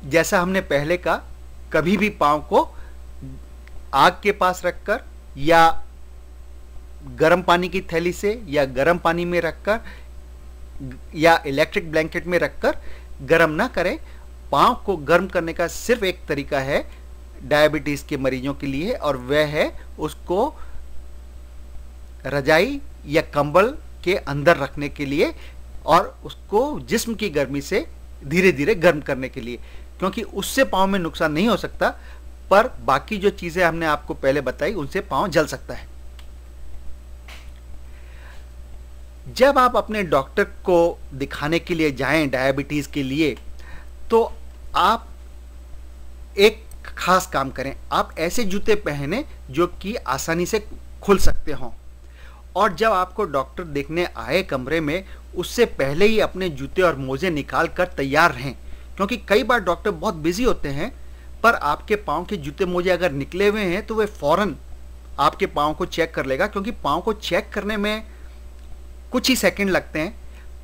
जैसा हमने पहले कहा, कभी भी पाँव को आग के पास रखकर या गर्म पानी की थैली से या गर्म पानी में रखकर या इलेक्ट्रिक ब्लैंकेट में रखकर गर्म ना करें। पाँव को गर्म करने का सिर्फ एक तरीका है डायबिटीज़ के मरीजों के लिए, और वह है उसको रजाई या कंबल के अंदर रखने के लिए और उसको जिस्म की गर्मी से धीरे धीरे गर्म करने के लिए, क्योंकि उससे पाँव में नुकसान नहीं हो सकता, पर बाकी जो चीज़ें हमने आपको पहले बताई उनसे पाँव जल सकता है। जब आप अपने डॉक्टर को दिखाने के लिए जाएं डायबिटीज़ के लिए, तो आप एक खास काम करें, आप ऐसे जूते पहने जो कि आसानी से खुल सकते हों, और जब आपको डॉक्टर देखने आए कमरे में, उससे पहले ही अपने जूते और मोजे निकाल कर तैयार रहें, क्योंकि कई बार डॉक्टर बहुत बिजी होते हैं, पर आपके पाँव के जूते मोजे अगर निकले हुए हैं तो वे फ़ौरन आपके पाँव को चेक कर लेगा, क्योंकि पाँव को चेक करने में कुछ ही सेकंड लगते हैं,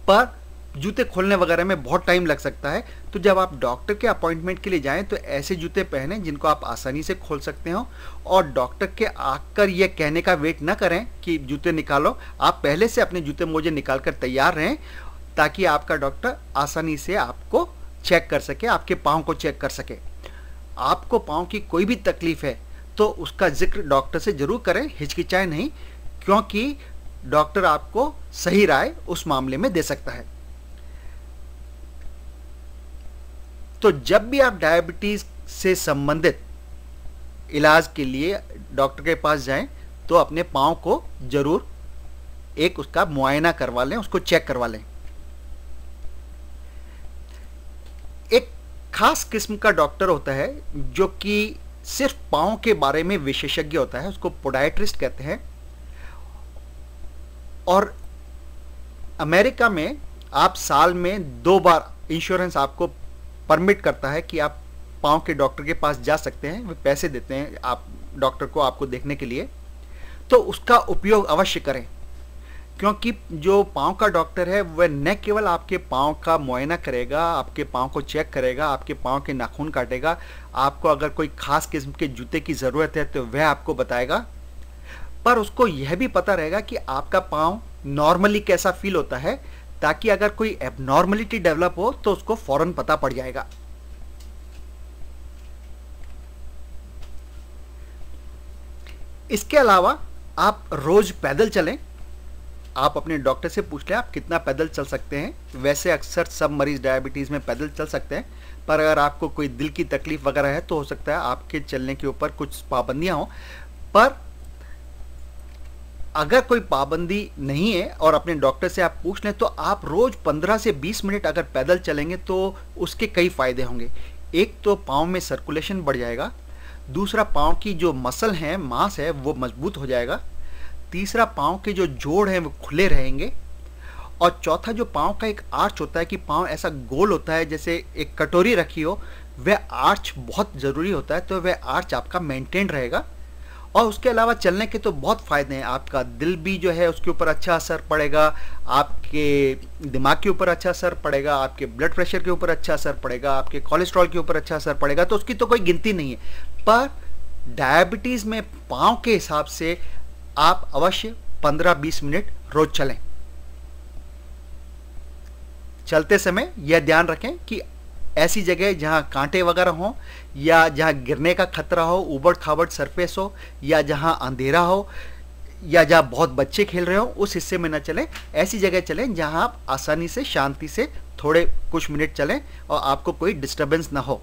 पर जूते खोलने वगैरह में बहुत टाइम लग सकता है। तो जब आप डॉक्टर के अपॉइंटमेंट के लिए जाएं तो ऐसे जूते पहने जिनको आप आसानी से खोल सकते हो, और डॉक्टर के आकर ये कहने का वेट ना करें कि जूते निकालो, आप पहले से अपने जूते मोजे निकाल कर तैयार रहें, ताकि आपका डॉक्टर आसानी से आपको चेक कर सके, आपके पाँव को चेक कर सके। आपको पाँव की कोई भी तकलीफ है तो उसका जिक्र डॉक्टर से जरूर करें, हिचकिचाएं नहीं, क्योंकि डॉक्टर आपको सही राय उस मामले में दे सकता है। तो जब भी आप डायबिटीज से संबंधित इलाज के लिए डॉक्टर के पास जाएं तो अपने पाँव को जरूर एक उसका मुआयना करवा लें, उसको चेक करवा लें। एक खास किस्म का डॉक्टर होता है जो कि सिर्फ पाँव के बारे में विशेषज्ञ होता है, उसको पोडाइट्रिस्ट कहते हैं। और अमेरिका में आप साल में 2 बार इंश्योरेंस आपको परमिट करता है कि आप पाँव के डॉक्टर के पास जा सकते हैं, वे पैसे देते हैं आप डॉक्टर को आपको देखने के लिए, तो उसका उपयोग अवश्य करें, क्योंकि जो पाँव का डॉक्टर है वह न केवल आपके पाँव का मुआयना करेगा, आपके पाँव को चेक करेगा, आपके पाँव के नाखून काटेगा, आपको अगर कोई खास किस्म के जूते की ज़रूरत है तो वह आपको बताएगा, पर उसको यह भी पता रहेगा कि आपका पाँव नॉर्मली कैसा फील होता है, ताकि अगर कोई एबनॉर्मलिटी डेवलप हो तो उसको फौरन पता पड़ जाएगा। इसके अलावा आप रोज पैदल चलें। आप अपने डॉक्टर से पूछ लें आप कितना पैदल चल सकते हैं। वैसे अक्सर सब मरीज डायबिटीज़ में पैदल चल सकते हैं, पर अगर आपको कोई दिल की तकलीफ वगैरह है तो हो सकता है आपके चलने के ऊपर कुछ पाबंदियां हों, पर अगर कोई पाबंदी नहीं है और अपने डॉक्टर से आप पूछ लें तो आप रोज 15 से 20 मिनट अगर पैदल चलेंगे तो उसके कई फायदे होंगे। एक तो पाँव में सर्कुलेशन बढ़ जाएगा, दूसरा पाँव की जो मसल है, मांस है, वो मजबूत हो जाएगा, तीसरा पाँव के जो जोड़ हैं वो खुले रहेंगे, और चौथा जो पाँव का एक आर्च होता है कि पाँव ऐसा गोल होता है जैसे एक कटोरी रखी हो, वह आर्च बहुत ज़रूरी होता है, तो वह आर्च आपका मेंटेन रहेगा। और उसके अलावा चलने के तो बहुत फ़ायदे हैं, आपका दिल भी जो है उसके ऊपर अच्छा असर पड़ेगा, आपके दिमाग के ऊपर अच्छा असर पड़ेगा, आपके ब्लड प्रेशर के ऊपर अच्छा असर पड़ेगा, आपके कोलेस्ट्रॉल के ऊपर अच्छा असर पड़ेगा, तो उसकी तो कोई गिनती नहीं है। पर डायबिटीज़ में पाँव के हिसाब से आप अवश्य 15-20 मिनट रोज चलें। चलते समय यह ध्यान रखें कि ऐसी जगह जहां कांटे वगैरह हों या जहां गिरने का खतरा हो, उबड़ खाबड़ सरफेस हो, या जहां अंधेरा हो, या जहां बहुत बच्चे खेल रहे हो, उस हिस्से में न चलें। ऐसी जगह चलें जहां आप आसानी से शांति से थोड़े कुछ मिनट चलें और आपको कोई डिस्टर्बेंस ना हो।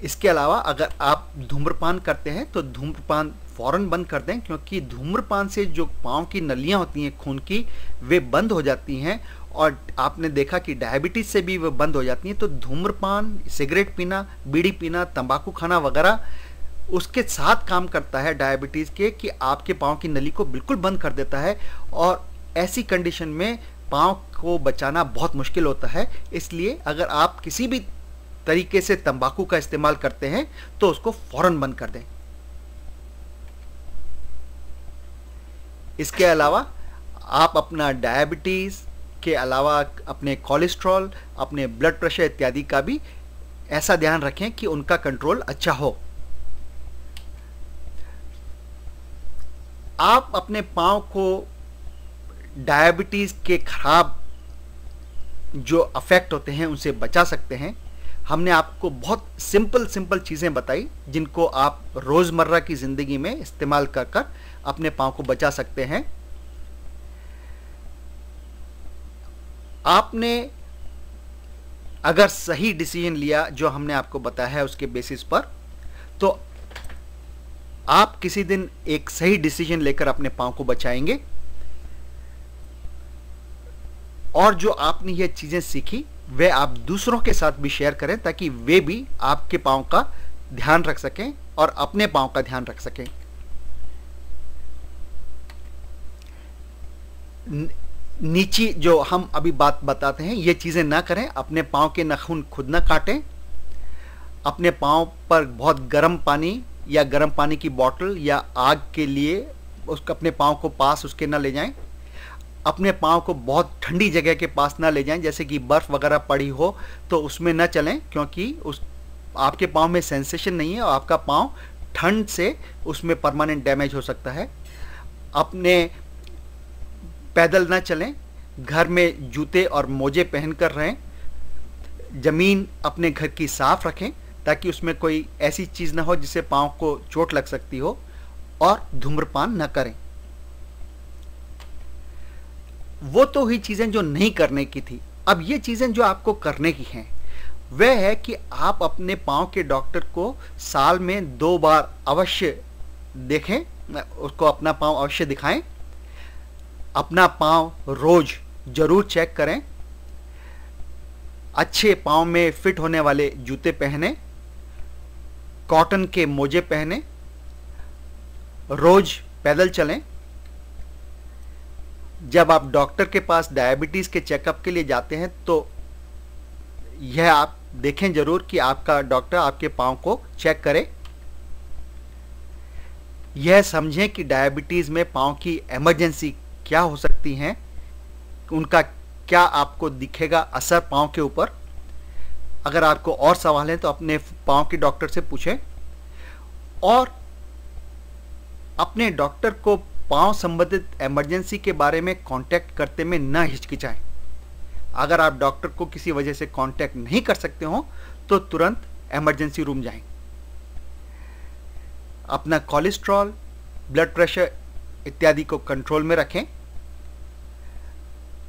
इसके अलावा अगर आप धूम्रपान करते हैं तो धूम्रपान फ़ौरन बंद कर दें, क्योंकि धूम्रपान से जो पाँव की नलियाँ होती हैं खून की, वे बंद हो जाती हैं, और आपने देखा कि डायबिटीज़ से भी वो बंद हो जाती हैं। तो धूम्रपान, सिगरेट पीना, बीड़ी पीना, तंबाकू खाना वगैरह उसके साथ काम करता है डायबिटीज़ के, कि आपके पाँव की नली को बिल्कुल बंद कर देता है, और ऐसी कंडीशन में पाँव को बचाना बहुत मुश्किल होता है। इसलिए अगर आप किसी भी तरीके से तंबाकू का इस्तेमाल करते हैं तो उसको फ़ौरन बंद कर दें। इसके अलावा आप अपना डायबिटीज़ के अलावा अपने कोलेस्ट्रॉल, अपने ब्लड प्रेशर इत्यादि का भी ऐसा ध्यान रखें कि उनका कंट्रोल अच्छा हो। आप अपने पाँव को डायबिटीज़ के खराब जो अफेक्ट होते हैं उनसे बचा सकते हैं। हमने आपको बहुत सिंपल चीज़ें बताई जिनको आप रोज़मर्रा की ज़िंदगी में इस्तेमाल कर कर अपने पाँव को बचा सकते हैं। आपने अगर सही डिसीजन लिया जो हमने आपको बताया है उसके बेसिस पर, तो आप किसी दिन एक सही डिसीजन लेकर अपने पाँव को बचाएंगे। और जो आपने ये चीज़ें सीखी वे आप दूसरों के साथ भी शेयर करें ताकि वे भी आपके पाँव का ध्यान रख सकें और अपने पाँव का ध्यान रख सकें। नीची जो हम अभी बात बताते हैं ये चीज़ें ना करें। अपने पाँव के नाखून खुद ना काटें। अपने पाँव पर बहुत गर्म पानी या गर्म पानी की बोतल या आग के लिए उसको अपने पाँव को पास उसके ना ले जाएं। अपने पाँव को बहुत ठंडी जगह के पास ना ले जाएं, जैसे कि बर्फ़ वगैरह पड़ी हो तो उसमें ना चलें, क्योंकि उस आपके पाँव में सेंसेशन नहीं है और आपका पाँव ठंड से उसमें परमानेंट डैमेज हो सकता है। अपने पैदल ना चलें, घर में जूते और मोजे पहन कर रहें। ज़मीन अपने घर की साफ़ रखें ताकि उसमें कोई ऐसी चीज़ ना हो जिससे पाँव को चोट लग सकती हो, और धूम्रपान न करें। वो तो हुई चीज़ें जो नहीं करने की थी। अब ये चीज़ें जो आपको करने की हैं वह है कि आप अपने पाँव के डॉक्टर को साल में 2 बार अवश्य देखें, उसको अपना पाँव अवश्य दिखाएं। अपना पाँव रोज़ ज़रूर चेक करें। अच्छे पाँव में फिट होने वाले जूते पहने, कॉटन के मोजे पहने, रोज़ पैदल चलें। जब आप डॉक्टर के पास डायबिटीज़ के चेकअप के लिए जाते हैं तो यह आप देखें ज़रूर कि आपका डॉक्टर आपके पाँव को चेक करे। यह समझें कि डायबिटीज़ में पाँव की इमरजेंसी क्या हो सकती हैं, उनका क्या आपको दिखेगा असर पाँव के ऊपर। अगर आपको और सवाल हैं तो अपने पाँव के डॉक्टर से पूछें, और अपने डॉक्टर को पाँव संबंधित इमरजेंसी के बारे में कांटेक्ट करते में न हिचकिचाएं। अगर आप डॉक्टर को किसी वजह से कांटेक्ट नहीं कर सकते हो तो तुरंत इमरजेंसी रूम जाएं। अपना कोलेस्ट्रॉल, ब्लड प्रेशर इत्यादि को कंट्रोल में रखें।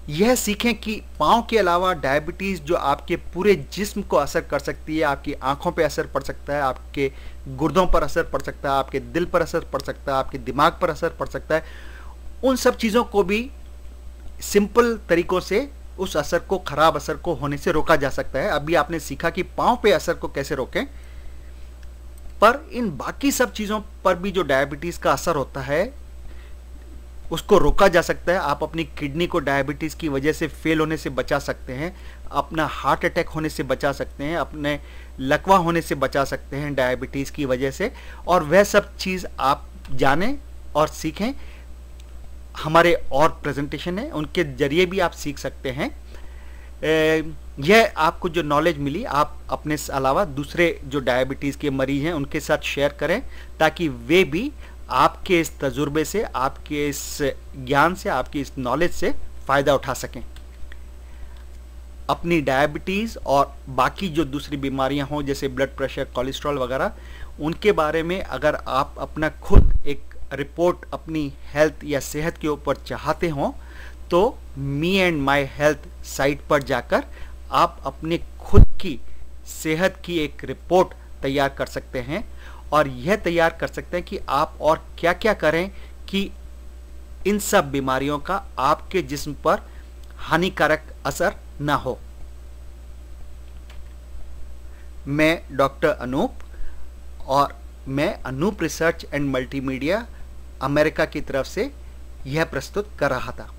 यह सीखें कि पाँव के अलावा डायबिटीज़ जो आपके पूरे जिस्म को असर कर सकती है, आपकी आंखों पे असर पड़ सकता है, आपके गुर्दों पर असर पड़ सकता है, आपके दिल पर असर पड़ सकता है, आपके दिमाग पर असर पड़ सकता है। उन सब चीज़ों को भी सिंपल तरीक़ों से उस असर को, ख़राब असर को होने से रोका जा सकता है। अभी आपने सीखा कि पाँव पे असर को कैसे रोकें, पर इन बाकी सब चीज़ों पर भी जो डायबिटीज़ का असर होता है उसको रोका जा सकता है। आप अपनी किडनी को डायबिटीज़ की वजह से फेल होने से बचा सकते हैं, अपना हार्ट अटैक होने से बचा सकते हैं, अपने लकवा होने से बचा सकते हैं डायबिटीज़ की वजह से। और वह सब चीज़ आप जानें और सीखें। हमारे और प्रेजेंटेशन है, उनके ज़रिए भी आप सीख सकते हैं। यह आपको जो नॉलेज मिली आप अपने से अलावा दूसरे जो डायबिटीज़ के मरीज़ हैं उनके साथ शेयर करें, ताकि वे भी आपके इस तजुर्बे से, आपके इस ज्ञान से, आपकी इस नॉलेज से फ़ायदा उठा सकें। अपनी डायबिटीज़ और बाकी जो दूसरी बीमारियां हों जैसे ब्लड प्रेशर, कोलेस्ट्रॉल वगैरह, उनके बारे में अगर आप अपना खुद एक रिपोर्ट अपनी हेल्थ या सेहत के ऊपर चाहते हों तो me and my health site पर जाकर आप अपने खुद की सेहत की एक रिपोर्ट तैयार कर सकते हैं, और यह तैयार कर सकते हैं कि आप और क्या क्या करें कि इन सब बीमारियों का आपके जिस्म पर हानिकारक असर ना हो। मैं डॉक्टर अनूप, और मैं Anoop research and multimedia America की तरफ से यह प्रस्तुत कर रहा था।